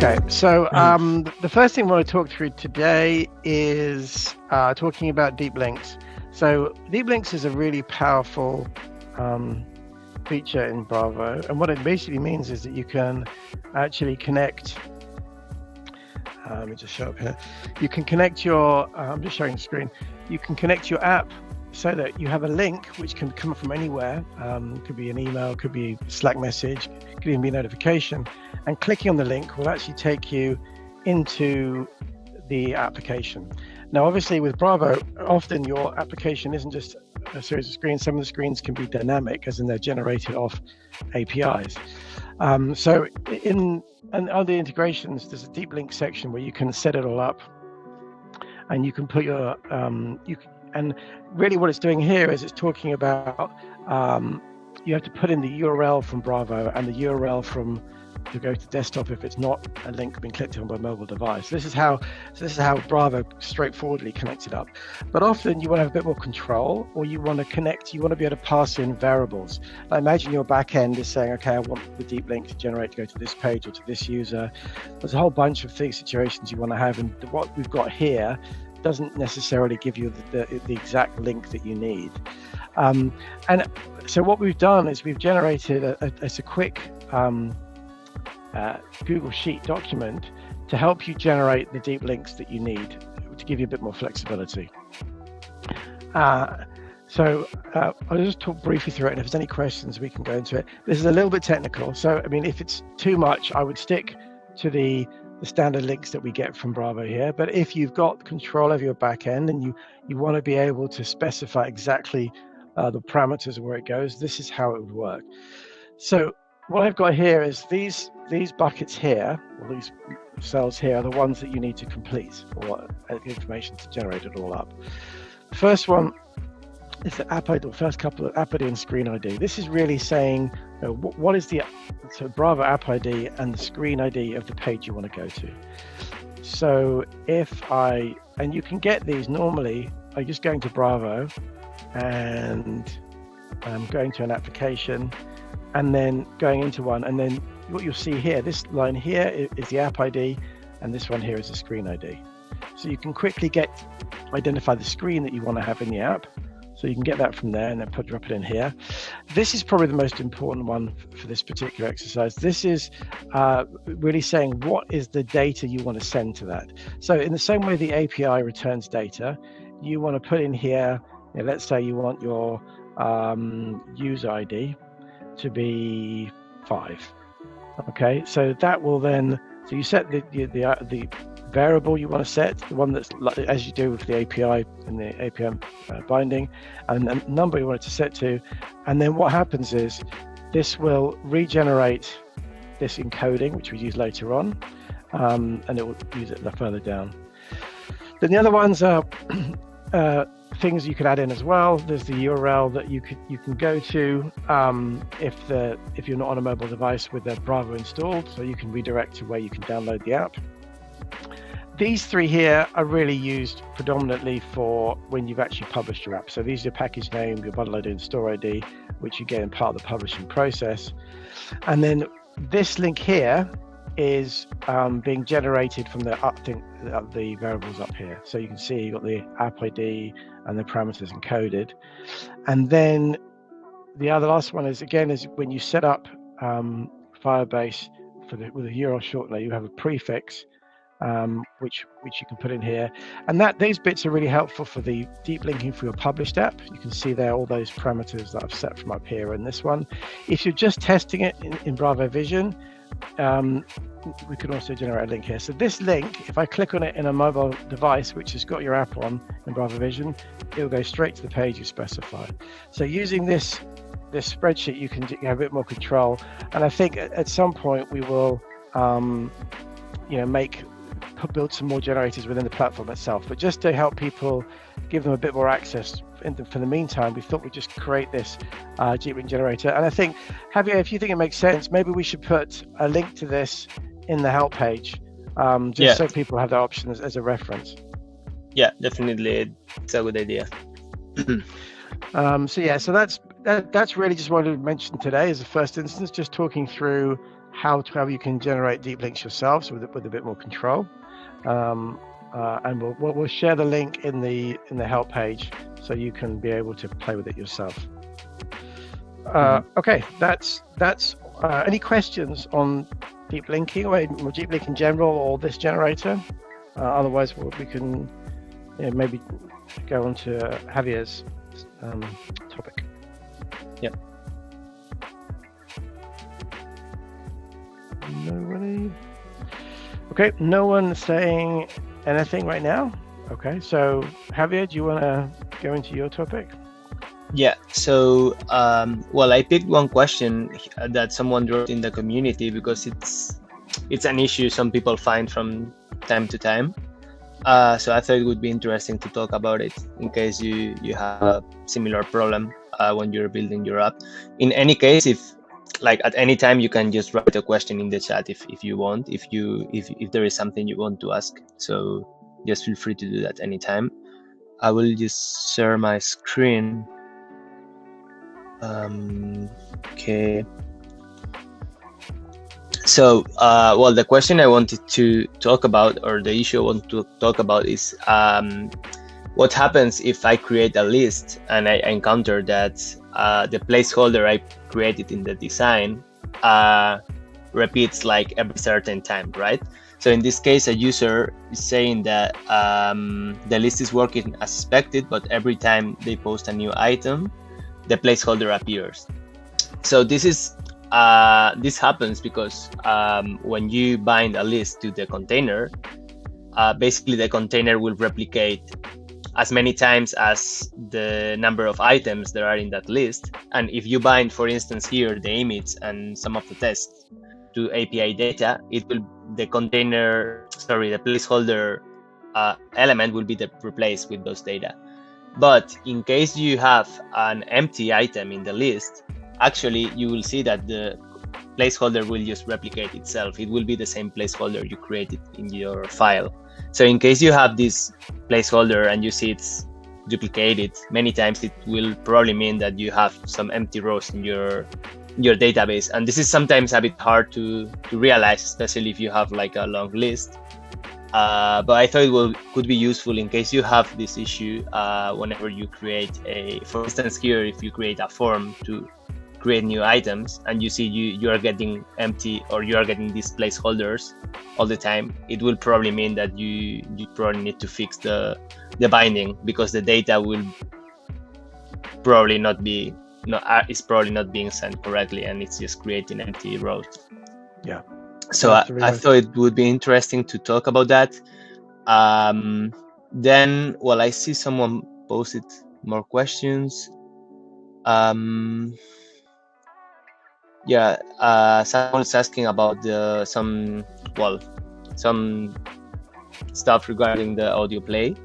Okay, so the first thing I want to talk through today is talking about deep links. So deep links is a really powerful feature in Bravo, and what it basically means is that you can actually connect. Let me just show up here. You can connect your. I'm just showing the screen. You can connect your app so that you have a link which can come from anywhere. Could be an email, could be a Slack message, could even be a notification. And clicking on the link will actually take you into the application. Now, obviously with Bravo, often your application isn't just a series of screens. Some of the screens can be dynamic, as in they're generated off APIs. So in other integrations, there's a deep link section where you can set it all up, and you can put your and really what it's doing here is it's talking about you have to put in the URL from Bravo and the URL from to go to desktop if it's not a link being clicked on by a mobile device. This is how Bravo straightforwardly connects it up. But often you want to have a bit more control, or you want to connect. You want to be able to pass in variables. Like imagine your back end is saying, okay, I want the deep link to generate to go to this page or to this user. There's a whole bunch of situations you want to have, and what we've got here doesn't necessarily give you the exact link that you need. And so what we've done is we've generated a quick Google Sheet document to help you generate the deep links that you need to give you a bit more flexibility. So I'll just talk briefly through it, and if there's any questions, we can go into it. This is a little bit technical, so I mean, if it's too much, I would stick to the standard links that we get from Bravo here. But if you've got control over your back end and you want to be able to specify exactly the parameters of where it goes, this is how it would work. So what I've got here is these buckets here, or these cells here, are the ones that you need to complete, or information to generate it all up. The first one is the app ID, the first couple of app ID and screen ID. This is really saying what is the Bravo app ID and the screen ID of the page you want to go to. So and you can get these normally by just going to Bravo and going to an application and then going into one, and then what you'll see here, this line here is the app ID, and this one here is the screen ID. So you can quickly identify the screen that you want to have in the app. So you can get that from there and then drop it in here. This is probably the most important one for this particular exercise. This is really saying what is the data you want to send to that. So in the same way the API returns data, you want to put in here, let's say you want your user ID to be 5. Okay, so that will then, so you set the variable you want to set, the one that's as you do with the API and the APM binding, and the number you want it to set to, and then what happens is this will regenerate this encoding, which we use later on, and it will use it further down. Then the other ones are things you can add in as well. There's the URL that you can go to if you're not on a mobile device with a Bravo installed, so you can redirect to where you can download the app. These three here are really used predominantly for when you've actually published your app. So these are your package name, your bundle ID and store ID, which you get in part of the publishing process. And then this link here is being generated from the variables up here. So you can see you've got the app ID and the parameters encoded. And then the last one is when you set up Firebase with a URL shortener, you have a prefix which you can put in here, and these bits are really helpful for the deep linking for your published app. You can see there all those parameters that I've set from up here in this one. If you're just testing it in Bravo Vision, we can also generate a link here. So this link, if I click on it in a mobile device which has got your app on in Bravo Vision, it'll go straight to the page you specify. So using this spreadsheet, you can have a bit more control, and I think at some point we will build some more generators within the platform itself. But just to help people, give them a bit more access for the meantime, we thought we'd just create this deep link generator. And I think, Javier, if you think it makes sense, maybe we should put a link to this in the help page, so people have that option as a reference. Yeah, definitely, it's a good idea. So that's that's really just what I mentioned today as a first instance, just talking through how you can generate deep links yourself, so with a bit more control. And we'll share the link in the help page so you can be able to play with it yourself. Okay, that's any questions on deep linking or deep link in general or this generator? Otherwise, we can maybe go on to Javier's topic. Yeah. Nobody. Okay, no one saying anything right now. Okay, so Javier, do you want to go into your topic? Yeah, so well, I picked one question that someone wrote in the community because it's an issue some people find from time to time. So I thought it would be interesting to talk about it in case you have a similar problem when you're building your app. In any case, if like at any time you can just write a question in the chat if you want, if there is something you want to ask. So just feel free to do that anytime. I will just share my screen. Okay. So, well, the question I wanted to talk about, or the issue I want to talk about, is what happens if I create a list and I encounter that the placeholder I created in the design repeats like every certain time, right? So in this case, a user is saying that the list is working as expected, but every time they post a new item, the placeholder appears. So this happens because when you bind a list to the container, basically the container will replicate as many times as the number of items there are in that list. And if you bind, for instance, here the image and some of the tests to API data, the placeholder element will be replaced with those data. But in case you have an empty item in the list, actually you will see that the placeholder will just replicate itself. It will be the same placeholder you created in your file. So in case you have this placeholder and you see it's duplicated many times, it will probably mean that you have some empty rows in your database. And this is sometimes a bit hard to realize, especially if you have like a long list. But I thought it could be useful in case you have this issue whenever you create for instance here, if you create a form to create new items and you see you are getting empty or you are getting these placeholders all the time, it will probably mean that you probably need to fix the binding, because the data will probably is probably not being sent correctly and it's just creating empty rows. Yeah. So I thought it would be interesting to talk about that. Then, well, I see someone posted more questions. Someone's asking about some stuff regarding the audio play.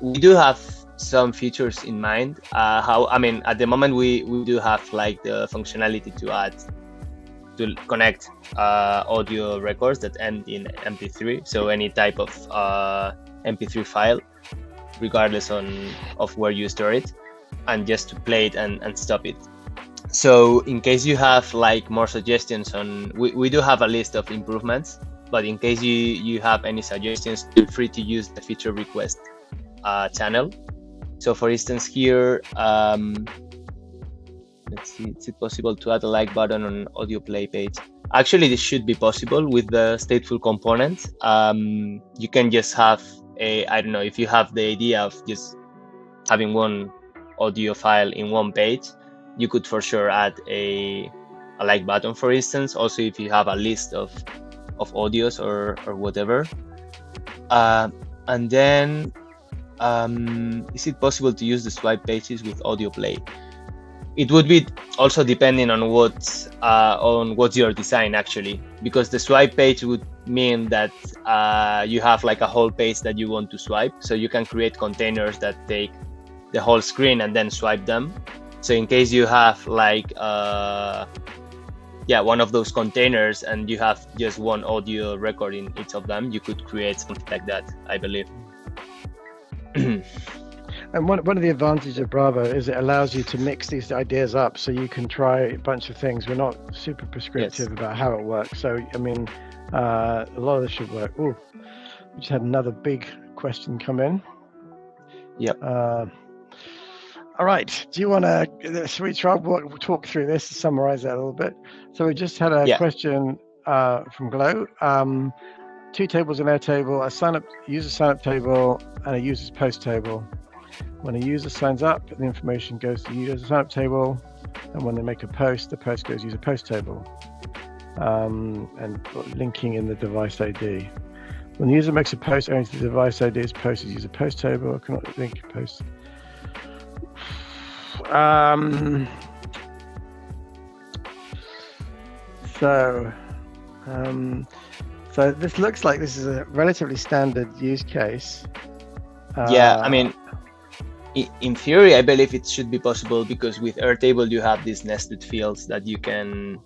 We do have some features in mind. At the moment we do have like the functionality to connect audio records that end in MP3, so any type of MP3 file, regardless of where you store it, and just to play it and stop it. So in case you have like more suggestions we do have a list of improvements, but in case you have any suggestions, feel free to use the feature request channel. So for instance here, let's see, is it possible to add a like button on audio play page? Actually, this should be possible with the stateful component. You can just have I don't know, if you have the idea of just having one audio file in one page, you could for sure add a like button, for instance. Also, if you have a list of audios or whatever. And then, is it possible to use the swipe pages with audio play? It would be also depending on what's your design actually, because the swipe page would mean that you have like a whole page that you want to swipe. So you can create containers that take the whole screen and then swipe them. So in case you have like one of those containers and you have just one audio record in each of them, you could create something like that, I believe. And one of the advantages of Bravo is it allows you to mix these ideas up, so you can try a bunch of things. We're not super prescriptive about how it works. So I mean, a lot of this should work. Oh, we just had another big question come in. Yep. All right. Do you want to? Should we try talk through this to summarize that a little bit? So we just had a question from Glow. 2 tables in Airtable: a user sign-up table and a user's post table. When a user signs up, the information goes to the user sign-up table, and when they make a post, the post goes to user post table, and linking in the device ID. When the user makes a post, only the device ID is posted user post table. I cannot link post. So this looks like this is a relatively standard use case. I mean, in theory, I believe it should be possible, because with Airtable you have these nested fields that you can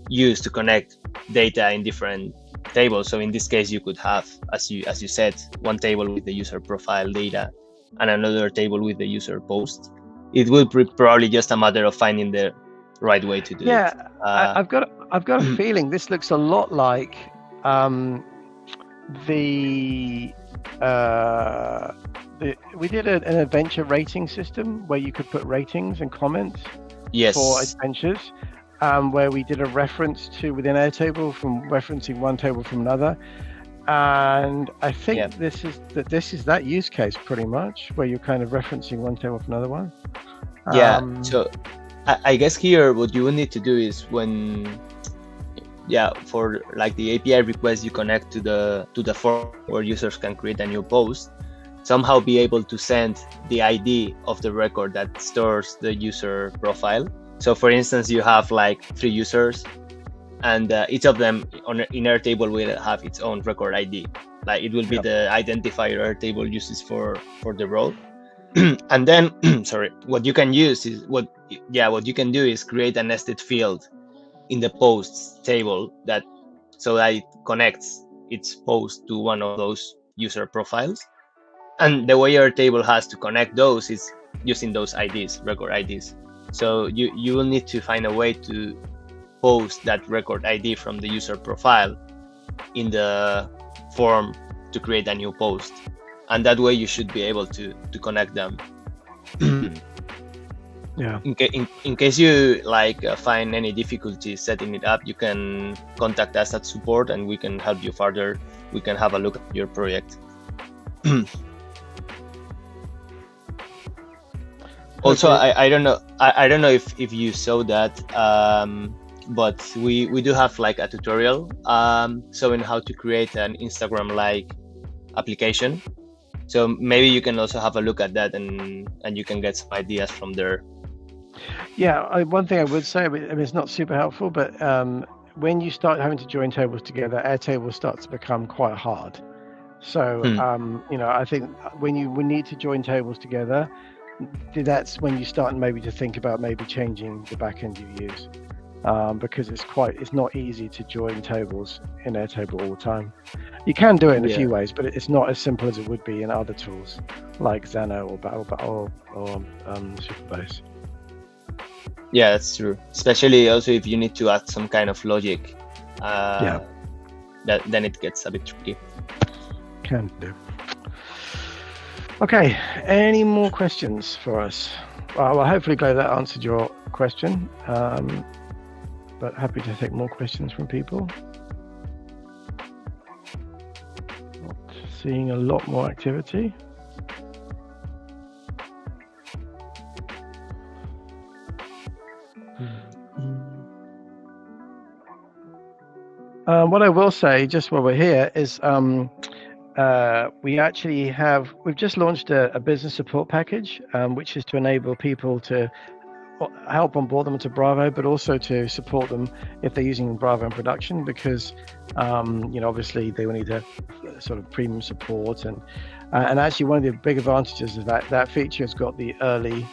use to connect data in different tables. So in this case, you could have, as you said, one table with the user profile data and another table with the user post. It will be probably just a matter of finding the right way to do it. Yeah, I've got a feeling this looks a lot like we did an adventure rating system where you could put ratings and comments for adventures, where we did a reference to within Airtable from referencing one table from another. And I think this is that use case pretty much, where you're kind of referencing one table from another one. So I guess here what you will need to do is for like the API request you connect to the form where users can create a new post, somehow be able to send the ID of the record that stores the user profile. So for instance, you have like 3 users, and each of them in Airtable will have its own record ID. Like it will be the identifier Airtable uses for the role. And then what you can use is what you can do is create a nested field in the posts table so that it connects its post to one of those user profiles. And the way Airtable has to connect those is using those IDs, record IDs. So you will need to find a way to post that record ID from the user profile in the form to create a new post, and that way you should be able to connect them. In case you find any difficulties setting it up, you can contact us at support and we can help you further. We can have a look at your project. Also, I don't know if you saw that, but we do have like a tutorial showing how to create an Instagram-like application. So maybe you can also have a look at that, and you can get some ideas from there. Yeah, one thing I would say, I mean, it's not super helpful, but when you start having to join tables together, Airtable starts to become quite hard. So, I think when you need to join tables together, that's when you start maybe to think about maybe changing the backend you use, because it's not easy to join tables in Airtable all the time. You can do it in a few ways, but it's not as simple as it would be in other tools like Xano or Superbase. Yeah, that's true. Especially also if you need to add some kind of logic, then it gets a bit tricky. Can do. Okay, any more questions for us? Well, hopefully, Glow, that answered your question. But happy to take more questions from people. Not seeing a lot more activity. What I will say, just while we're here, is we've just launched a business support package, which is to enable people to help onboard them into Bravo, but also to support them if they're using Bravo in production, because obviously they will need a sort of premium support, and actually one of the big advantages is that feature has got the early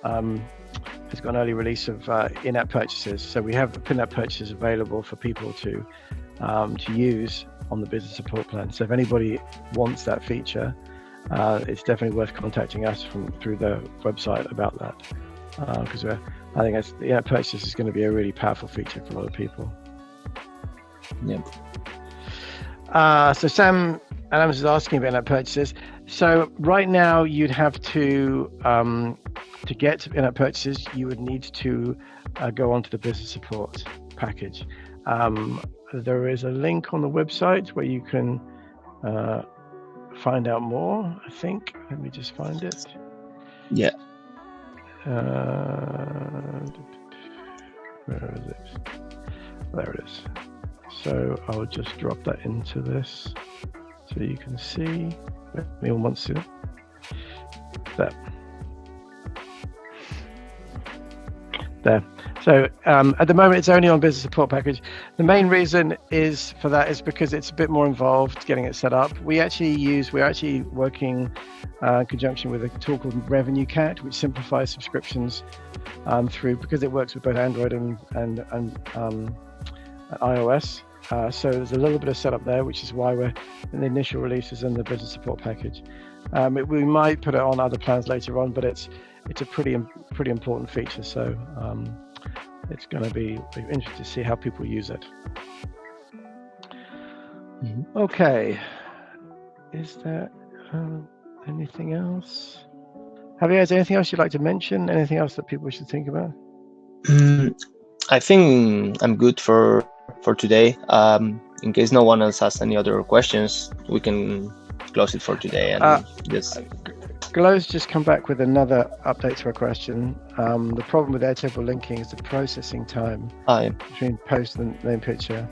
an early release of in-app purchases. So we have in-app purchases available for people to use on the business support plan. So if anybody wants that feature, it's definitely worth contacting us through the website about that, because I think in-app purchase is going to be a really powerful feature for a lot of people. Yeah. So Sam Adams is asking about in-app purchases. So right now you'd have to get in-app purchases, you would need to go onto the business support package. There is a link on the website where you can find out more, I think. Let me just find it. Yeah. Where is it? There it is. So I'll just drop that into this so you can see. Anyone wants to? There. So at the moment it's only on business support package. The main reason for that is because it's a bit more involved getting it set up. We're actually working in conjunction with a tool called Revenue Cat, which simplifies subscriptions because it works with both Android and iOS. So there's a little bit of setup there, which is why we're in the initial releases in the business support package. We might put it on other plans later on, but it's a pretty important feature. So it's going to be interesting to see how people use it. Mm-hmm. Okay. Is there anything else? Javier, is there anything else you'd like to mention? Anything else that people should think about? I think I'm good for today. In case no one else has any other questions, we can close it for today and just. Glow's just come back with another update to a question. The problem with Airtable linking is the processing time between post and main picture.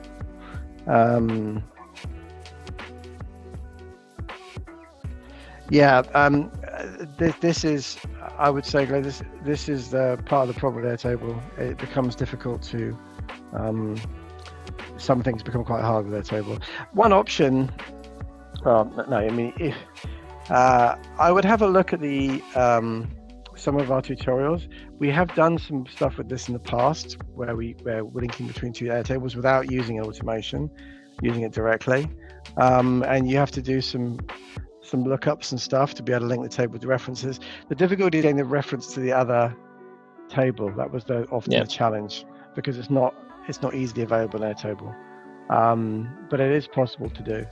This is, I would say, Glow, this is the part of the problem with Airtable. It becomes difficult to, some things become quite hard with Airtable. One option, I would have a look at some of our tutorials. We have done some stuff with this in the past where we're linking between two Airtables without using automation, using it directly. And you have to do some lookups and stuff to be able to link the table with the references. The difficulty is getting the reference to the other table. That was often the challenge, because it's not easily available in Airtable. But it is possible to do.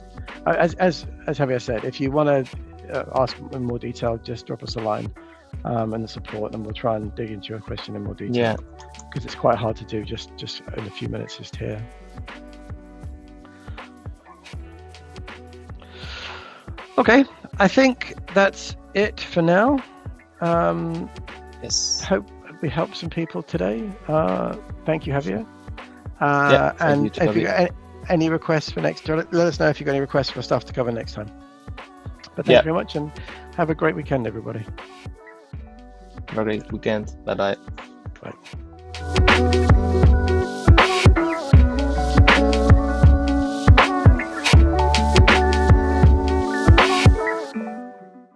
As Javier said, if you want to ask in more detail, just drop us a line in the support, and we'll try and dig into your question in more detail. Because it's quite hard to do just in a few minutes just here. Okay, I think that's it for now. Yes. Hope we helped some people today. Thank you, Javier. And if you got any requests for next, let us know if you've got any requests for stuff to cover next time. But thank you very much, and have a great weekend, everybody. Have a great weekend. Bye-bye. Bye.